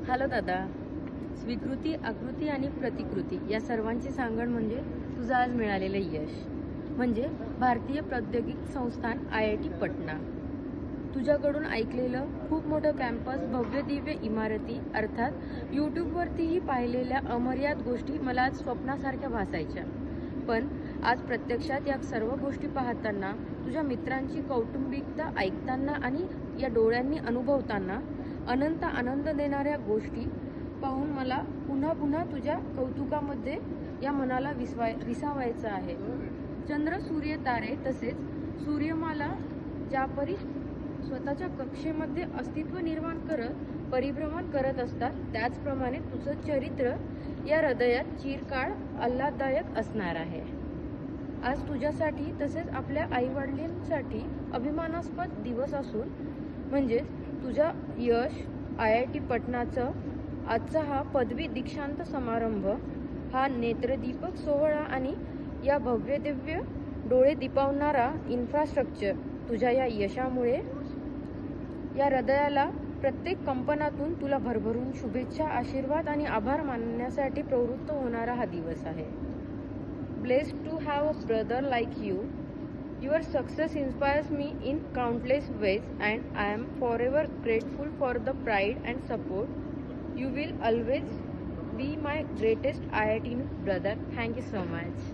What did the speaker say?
Hello दादा. स्वीकृती, आकृती आणि प्रतिकृती या सर्वांची सांगड म्हणजे तुझं आज मिळालेलं यश, म्हणजे भारतीय प्रौद्योगिक संस्थान IIT पटना. तुझ्याकडून ऐकलेलं खूप मोठं कॅम्पस, भव्य दिव्य इमारती, अर्थात यूट्यूबवरतीही पाहिलेल्या अमर्याद गोष्टी मला आज स्वप्नासारख्या भासायच्या. पण आज प्रत्यक्षात या सर्व गोष्टी पाहताना, तुझ्या मित्रांची कौटुंबिकता ऐकताना आणि या डोळ्यांनी अनुभवताना अनंत आनंद देणाऱ्या गोष्टी पाहून मला पुन्हा पुन्हा तुझ्या कौतुकामध्ये या मनाला विसावायचं आहे. चंद्र, सूर्य, तारे तसेच सूर्यमाला ज्यापरी स्वतःच्या कक्षेमध्ये अस्तित्व निर्माण करत परिभ्रमण करत असतात, त्याचप्रमाणे तुझं चरित्र या हृदयात चिरकाळ आल्हाददायक असणार आहे. आज तुझ्यासाठी तसेच आपल्या आईवडिलांसाठी अभिमानास्पद दिवस असून, म्हणजे तुझा यश IIT पटनाचं आजचा हा पदवी दीक्षांत समारंभ, हा नेत्रदीपक सोहळा आणि या भव्य दिव्य डोळे दिपावणारा इन्फ्रास्ट्रक्चर, तुझ्या या यशामुळे या हृदयाला प्रत्येक कंपनातून तुला भरभरून शुभेच्छा, आशीर्वाद आणि आभार मानण्यासाठी प्रवृत्त होणारा हा दिवस आहे. Blessed to have a brother like you. Your success inspires me in countless ways, and I am forever grateful for the pride and support. You will always be my greatest IIT brother. Thank you so much.